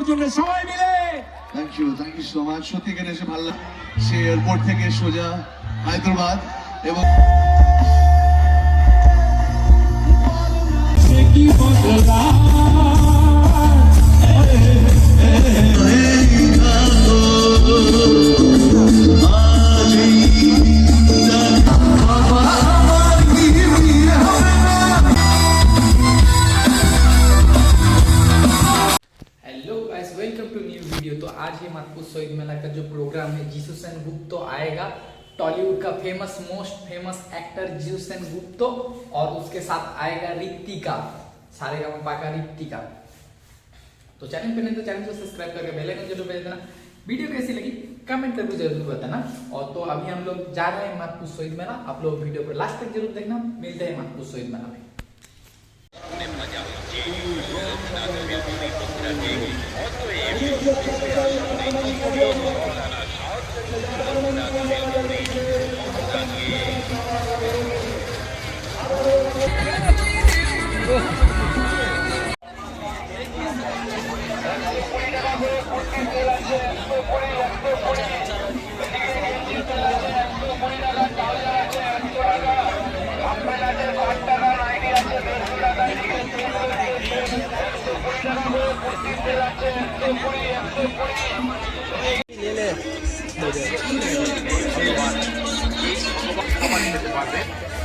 জন্য সবাই মিলে থ্যাংক ইউ সো মাচ। সত্যি এখানে এসে ভালো লাগে। সে এয়ারপোর্ট থেকে সোজা হায়দ্রাবাদ এবং वेलकम टू न्यू वीडियो। तो आज ये मातपुर शहीद मेला का जो प्रोग्राम है, जीसू सेनगुप्ता आएगा, टॉलीवुड का famous most famous actor Jisshu Sengupta, और उसके साथ आएगा रितिका, सारेगामा का रितिका। तो चैनल पे नहीं तो चैनल को सब्सक्राइब करके बेल आइकन जरूर बजा देना। वीडियो कैसी लगी कमेंट करके जरूर बताना। और तो अभी हम लोग जा रहे हैं मातपुर शहीद मेला, आप लोग वीडियो को लास्ट तक जरूर देखना। मिलते हैं मातपुर शहीद मेला में।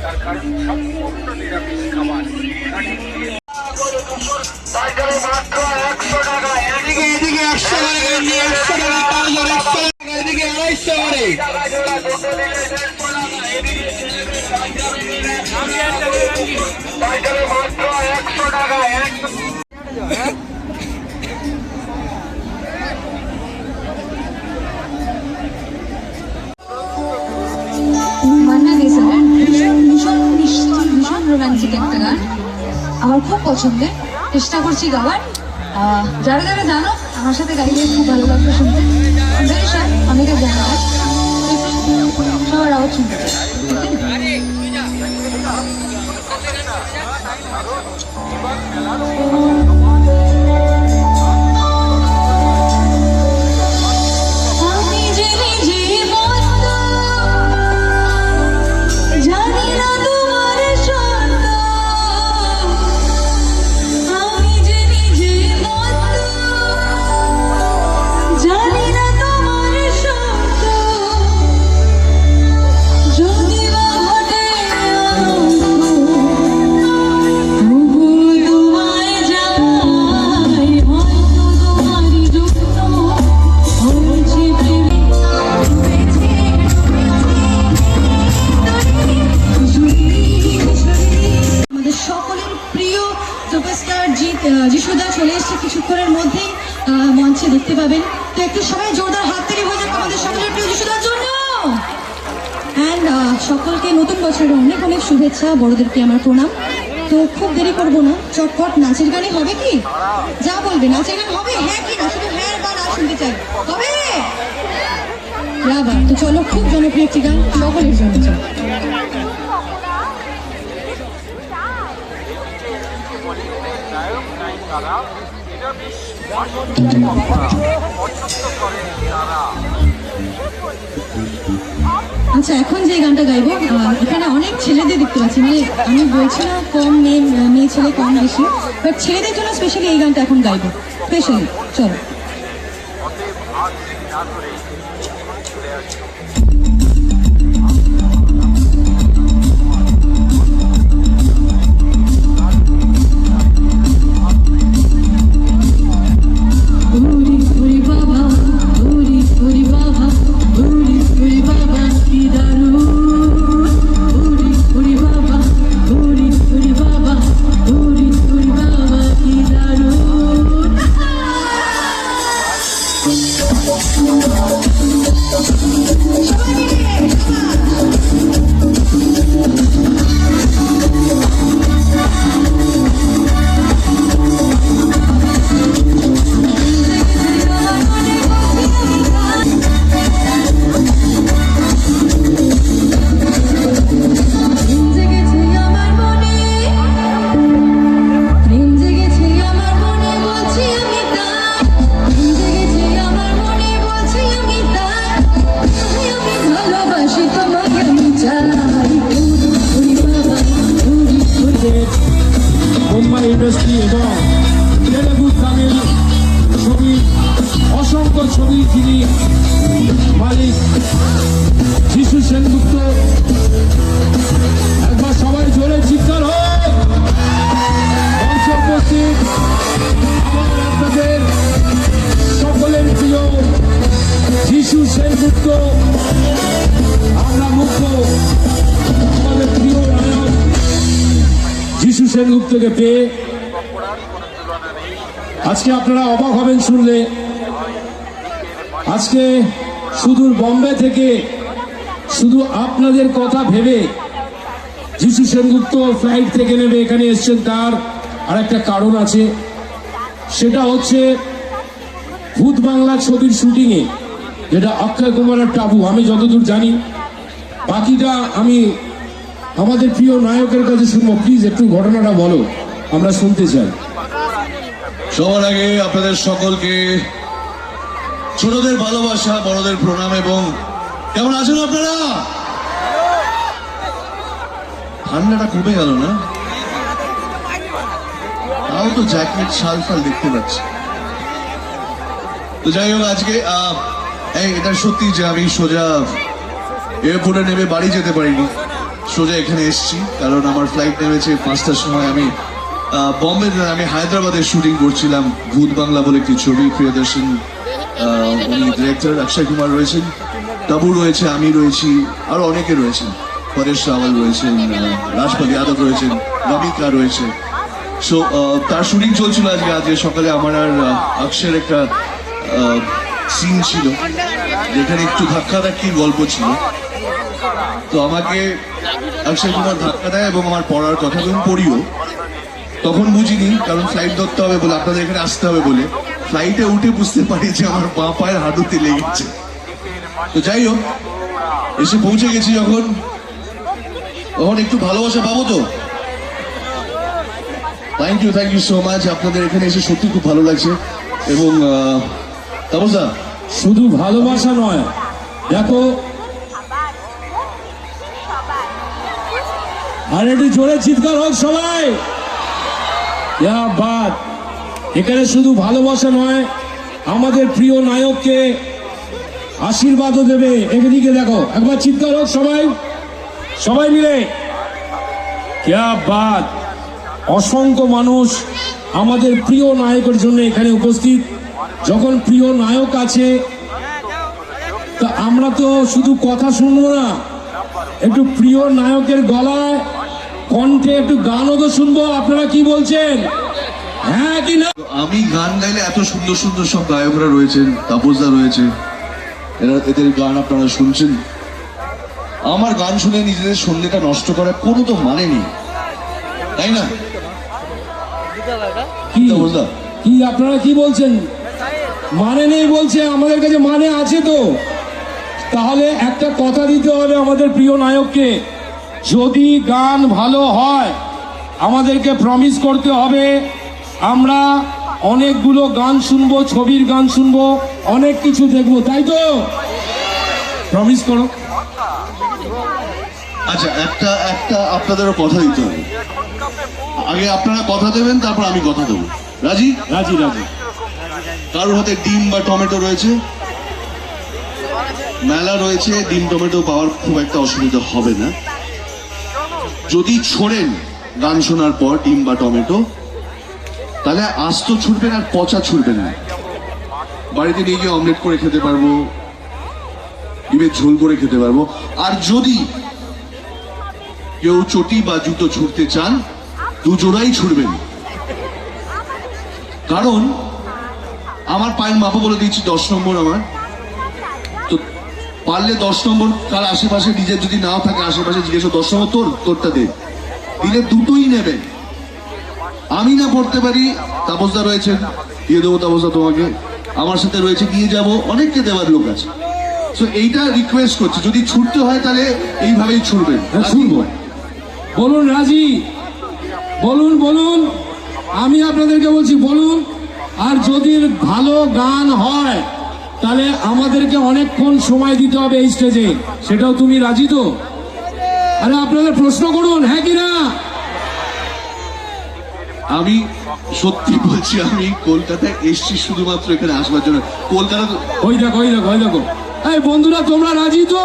তার কারণ সম্পূর্ণ নিরামিষ খাবার। মাত্র 100 টাকা, এদিকে 100 টাকা, এদিকে 250 করে, মাত্র 100 টাকা। রোমান্টিক একটা গান আমার খুব পছন্দের, চেষ্টা করছি গাওয়ার। যারা যারা জানো আমার সাথে গাইলে খুব ভালো লাগবে শুনতে। অনেকে জানা সবার আওয়াজ শুনতে চাই। যিশুদা চলে এসছে কিছুক্ষণের মধ্যেই মঞ্চে দেখতে পাবেন। তো একটু সবাই জোরদার হাত তালি হয়ে যাক আমাদের সকলের প্রিয় যিশুদার জন্য। অ্যান্ড সকলকে নতুন বছরের অনেক অনেক শুভেচ্ছা, বড়দেরকে আমার প্রণাম। তো খুব দেরি করবো না, চটপট নাচের গানই হবে কি? যা বলবে, নাচের গান হবে? হ্যাঁ কি না? শুধু হ্যাঁ বা না শুনতে চাই, হবে? তো চলো, খুব জনপ্রিয় একটি গান সকলের জন্য। আচ্ছা, এখন যে গানটা গাইবো, এখানে অনেক ছেলেদের দেখতে পাচ্ছি, মানে আমি বলছি না কম মেয়ে ছেলে কম বেশি, বাট ছেলেদের জন্য স্পেশালি এই গানটা এখন গাইবো স্পেশালি। চলো। Thank you. ছবির যিনি মালিক যিশু সেনগুপ্ত, একবার সবাই জোরে চিৎকার হোক। মঞ্চে উপস্থিত আমার আপনাদের সকলের প্রিয় যিশু সেনগুপ্ত, আমরা মুখ্য আমাদের প্রিয় নায়ক যিশু সেনগুপ্তকে পেয়ে আজকে আপনারা অবাক হবেন শুনলে। আজকে সুদূর বম্বে থেকে শুধু আপনাদের কথা ভেবে যিশু সেনগুপ্ত ফ্লাইট থেকে নেমে এখানে এসছেন, তার আর একটা কারণ আছে। সেটা হচ্ছে ভূত বাংলা ছবির শুটিংয়ে, যেটা অক্ষয় কুমারের টাবু, আমি যতদূর জানি। বাকিটা আমি আমাদের প্রিয় নায়কের কাছে শুনবো। প্লিজ একটু ঘটনাটা বলো, আমরা শুনতে চাই। সবার আগে আপনাদের সকলকে ছোটদের ভালোবাসা, বড়দের প্রণাম। এবং কেমন আছেন আপনারা? ঠান্ডাটা কমে গেল না? তাও তো জ্যাকেট শাল ফাল দেখতে পাচ্ছি। তো যাই হোক, আজকে এটা সত্যি যে আমি সোজা এয়ারপোর্টে নেমে বাড়ি যেতে পারিনি, সোজা এখানে এসেছি। কারণ আমার ফ্লাইট নেমেছে 5টার সময়। আমি বম্বে, আমি হায়দ্রাবাদে শুটিং করছিলাম ভূত বাংলা বলে একটি ছবি। প্রিয়দর্শন উনি ডিরেক্টর, অক্ষয় কুমার রয়েছেন, টাবু রয়েছে, আমি রয়েছি, আরো অনেকে রয়েছেন, পরেশ রাওয়াল রয়েছেন, রাজপাল যাদব রয়েছেন, রমিকা রয়েছে। সো তার শুটিং চলছিল আজকে সকালে। আমার আর অক্ষয়ের একটা সিন ছিল যেখানে একটু ধাক্কাধাক্কির গল্প ছিল। তো আমাকে অক্ষয় কুমার ধাক্কা দেয় এবং আমার পড়ার কথা, এবং পড়িও। তখন বুঝিনি, কারণ ফ্লাইট ধরতে হবে বলে, আপনাদের এখানে আসতে হবে বলে। ফ্লাইটে উঠে বুঝতে পারি যে আমার বাঁ পায়ের হাঁটুতে লেগেছে। তো যাই হোক, এসে পৌঁছে গেছি যখন, তখন একটু ভালোবাসা পাবো তো। Thank you so much. আপনাদের এখানে এসে সত্যি খুব ভালো লাগছে। এবং তাপসদা, শুধু ভালোবাসা নয়, দেখো, আর একটু জোরে চিৎকার হোক সবাই। ইয়া বাত, এখানে শুধু ভালোবাসা নয়, আমাদের প্রিয় নায়ককে আশীর্বাদও দেবে। এদিকে দেখো, একবার চিৎকার হোক সবাই, সবাই মিলে। ইয়া বাত, অসংখ্য মানুষ আমাদের প্রিয় নায়কের জন্য এখানে উপস্থিত। যখন প্রিয় নায়ক আছে, তা আমরা তো শুধু কথা শুনবো না, একটু প্রিয় নায়কের গলায় কণ্ঠে একটু গানও তো শুনবো। আপনারা কি বলছেন, হ্যাঁ কি না? আমি গান গাইলে এত সুন্দর সুন্দর সব গায়করা রয়েছেন, তাপসদা রয়েছে, এদের গান আপনারা শুনছেন। আমার গান শুনে নিজেদের সন্ধ্যেটা নষ্ট করার কোনো তো মানে নেই, তাই না? কি কি আপনারা কি বলছেন? মানে নেই বলছে, আমাদের কাছে মানে আছে তো। তাহলে একটা কথা দিতে হবে আমাদের প্রিয় নায়ককে, যদি গান ভালো হয় আমাদেরকে প্রমিস করতে হবে আমরা অনেকগুলো গান শুনবো, ছবির গান শুনবো, অনেক কিছু দেখবো, তাই তো? প্রমিস করো। আচ্ছা, একটা আপনাদেরও কথা দিতে হবে। আগে আপনারা কথা দেবেন, তারপর আমি কথা দেবো। রাজি? রাজি রাজি। কারোর হাতে ডিম বা টমেটো রয়েছে? মেলা রয়েছে, ডিম টমেটো পাওয়ার খুব একটা অসুবিধা হবে না। যদি ছোড়েন গান শোনার পর ডিম বা টমেটো, তাহলে আস্ত ছুটবেন আর পচা ছুটবেন না। বাড়িতে নিয়ে গিয়ে অমলেট করে খেতে পারবো, ডিমের ঝোল করে খেতে পারবো। আর যদি কেউ চটি বা জুতো ছুটতে চান, দুজোড়াই ছুটবেন। কারণ আমার পায়ের মাপা বলে দিয়েছি 10 নম্বর আমার। তো পারলে 10 নম্বর, কার আশেপাশে নিজের যদি নাও থাকে আশেপাশে জিজ্ঞেস 10 নম্বর তোরটা দে, দিলে দুটোই নেবেন। আমি না পড়তে পারি, তাপসদা রয়েছেন, দিয়ে দেবো তাপসদা তোমাকে। আমার সাথে রয়েছে, দিয়ে যাব, অনেককে দেওয়ার লোক আছে। তো এইটা রিকোয়েস্ট করছি, যদি ছুটতে হয় তাহলে এইভাবেই ছুটবেন। শুনবো, বলুন রাজি, বলুন বলুন, আমি আপনাদেরকে বলছি বলুন। আর যদি ভালো গান হয় তাহলে আমাদেরকে অনেকক্ষণ সময় দিতে হবে এই স্টেজে, সেটাও তুমি রাজি তো? আরে আপনাদের প্রশ্ন করুন, হ্যাঁ কি না? আমি সত্যি বলছি, আমি কলকাতায় এসছি শুধুমাত্র এখানে আসবার জন্য। কলকাতা ওই দেখো ওই দেখো ওই দেখো, এই বন্ধুরা তোমরা রাজি তো?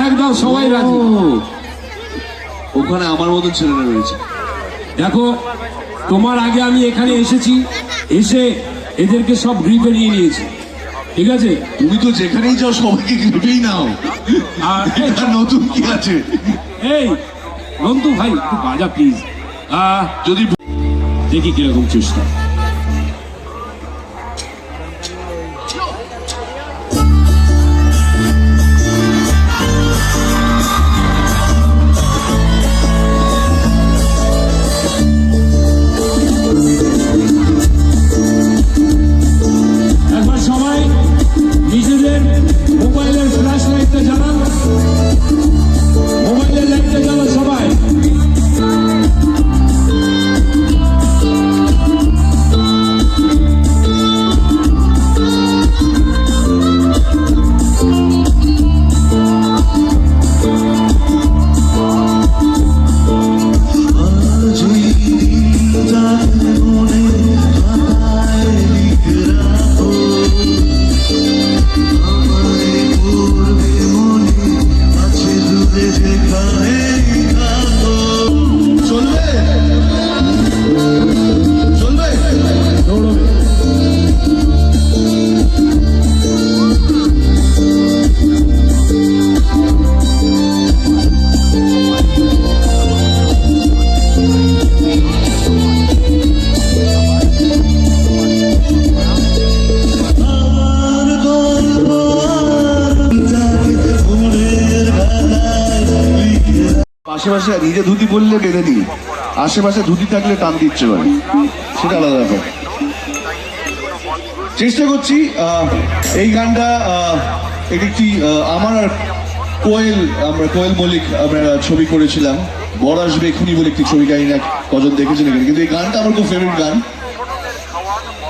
একদম সবাই রাজি। ওখানে আমার মতন ছেলেরা রয়েছে। দেখো তোমার আগে আমি এখানে এসেছি, এসে এদেরকে সব গ্রিপে নিয়ে নিয়েছি, ঠিক আছে? তুমি তো যেখানেই যাও সবাইকে গ্রিপেই নাও, আর এটা নতুন কি আছে? এই নন্দু ভাই একটু বাজা প্লিজ। যদি দেখি কিরকম চেষ্টা। একবার সবাই নিজেদের মোবাইলের ফ্ল্যাশ লাইটটা জ্বালান, মোবাইলের লাইটটা জ্বালান সবাই। চলবে চলবে দৌড়বে। আশেপাশে নিজে ধুতি বললে বেঁধে দিই, আশেপাশে ধুতি থাকলে টান দিচ্ছে পারে, সেটা আলাদা ব্যাপার। চেষ্টা করছি এই গানটা একটি আমার আর কোয়েল, আমরা কোয়েল মল্লিক আমরা ছবি করেছিলাম, বড় আসবে এখুনি বলে একটি ছবি, গাই না কজন দেখেছেন এখানে, কিন্তু এই গানটা আমার খুব ফেভারিট গান।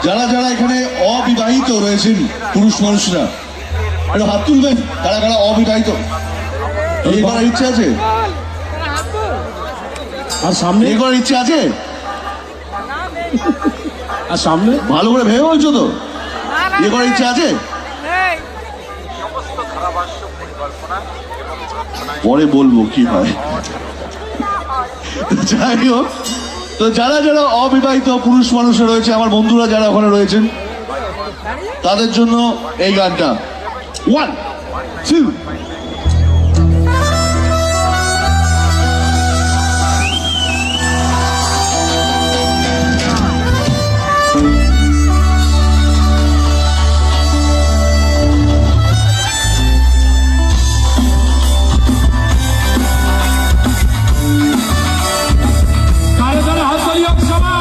যারা যারা এখানে অবিবাহিত রয়েছেন পুরুষ মানুষরা একটু হাত তুলবেন, কারা কারা অবিবাহিত, এই করার ইচ্ছা আছে? আর সামনে এই করার ইচ্ছা আছে? আর সামনে ভালো করে ভেবে বলছো তো? এ করার ইচ্ছা আছে? পরে বলবো কি হয়। যাই হোক, তো যারা যারা অবিবাহিত পুরুষ মানুষ রয়েছে, আমার বন্ধুরা যারা ওখানে রয়েছেন, তাদের জন্য এই গানটা 1 2 কারে কারে হাত তালি হোক সবাই।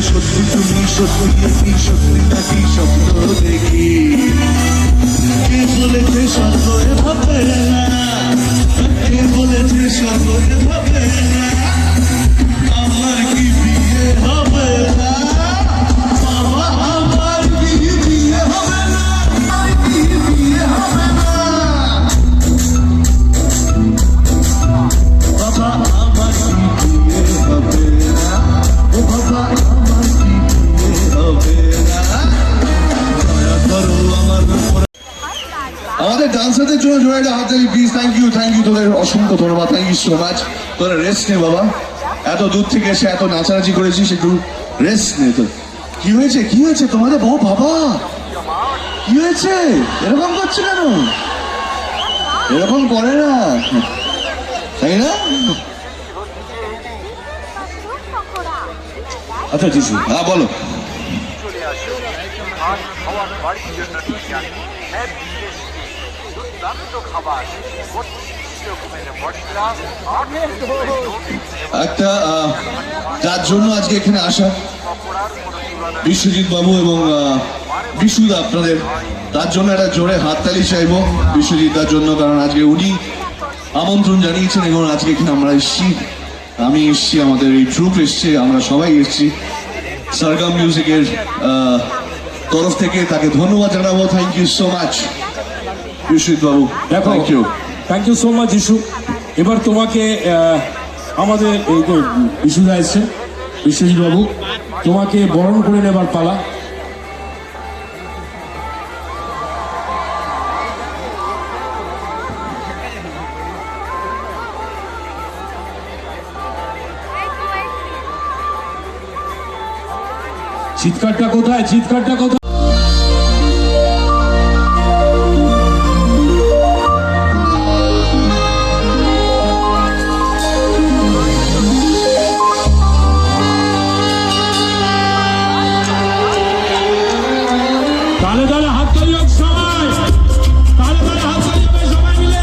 সত্যি তুমি সত্যি সত্যি নাকি স্বপ্ন দেখি, কে বলেছে স্বপ্ন ভাবে না, কে বলেছে স্বপ্ন ভাবে না, আমার কি বিয়ে হবে না, বাবা আমার কি বিয়ে হবে না, আমার কি বিয়ে হবে না, বাবা আমার কি বিয়ে হবে না, ও বাবা আমার কি বিয়ে হবে না, দয়া করো আমার উপর। আমাদের ডান্সারদের জন্য জোরে একটা হাততালি প্লিজ। থ্যাংক ইউ তোদের অসংখ্য ধন্যবাদ, থ্যাংক ইউ সো মাচ। তোরা রেস্ট নে বাবা, এত দূর থেকে এসে এত নাচানাচি করেছিস, একটু রেস্ট নে। তো কি হয়েছে তোমাদের? ও বাবা কি হয়েছে? এরকম করছে কেন? এরকম করে না, তাই না? আচ্ছা যিশু, হ্যাঁ বলো। আজ খাওয়ার বাড়ির জন্য নিয়ে যান দুর্দান্ত খাবার 32 রকমের মশলা আর একটা যার জন্য আজকে এখানে আসা বিশ্বজিৎ বাবু এবং বিশুদা আপনাদের, তার জন্য একটা জোরে হাততালি চাইবো বিশ্বজিৎ দার জন্য, কারণ আজকে উনি আমন্ত্রণ জানিয়েছেন এবং আজকে এখানে আমরা এসেছি, আমি এসেছি, আমাদের এই ট্রুপ এসছে, আমরা সবাই এসেছি সারগাম মিউজিকের তরফ থেকে। তাকে ধন্যবাদ জানাবো। Thank you so much Biswajit বাবু, দেখো, thank you so much Ishu. এবার তোমাকে আমাদের এই যে বিশুদা এসছেন, বিশ্বজিৎ বাবু, তোমাকে বরণ করে নেবার পালা। চিৎকারটা কোথায়? চিৎকারটা কোথায়? তালে তালে হাততালি হোক সবাই, তালে তালে হাততালি হবে সবাই মিলে।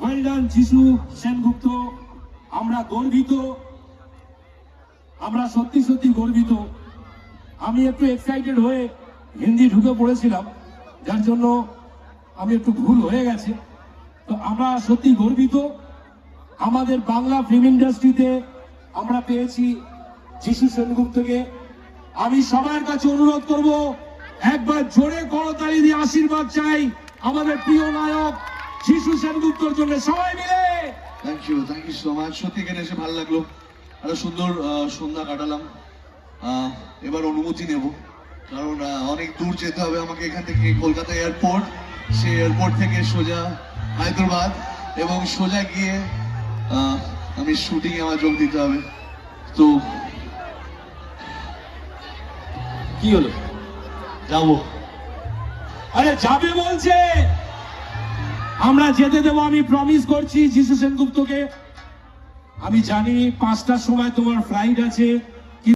ওয়েল ডান যিশু সেনগুপ্ত, আমরা গর্বিত, আমরা সত্যি সত্যি গর্বিত। আমি একটু এক্সাইটেড হয়ে হিন্দি ঢুকে পড়েছিলাম, যার জন্য আমি একটু ভুল হয়ে গেছে। তো আমরা সত্যি গর্বিত। আমাদের বাংলা ফিল্ম ইন্ডাস্ট্রিতে আমরা পেয়েছি যিশু সেনগুপ্তকে। আমি সবার কাছে অনুরোধ করব, একবার জোরে করতালি দিয়ে আশীর্বাদ চাই আমাদের প্রিয় নায়ক যিশু সেনগুপ্তর জন্য, সবাই মিলে। Thank you so much. সত্যি এখানে এসে ভালো লাগলো, একটা সুন্দর সন্ধ্যা কাটালাম। এবার অনুমতি নেব, কারণ অনেক দূর যেতে হবে আমাকে এখান থেকে, কলকাতা এয়ারপোর্ট, সেই এয়ারপোর্ট থেকে সোজা হায়দ্রাবাদ, এবং সোজা গিয়ে আমি শুটিং এ আমার যোগ দিতে হবে। তো কি হলো, যাবো? আরে যাবে বলছে, আমরা যেতে দেবো, আমি প্রমিস করছি যিশু সেনগুপ্তকে। আমি জানি 5টার সময় তোমার ফ্লাইট আছে,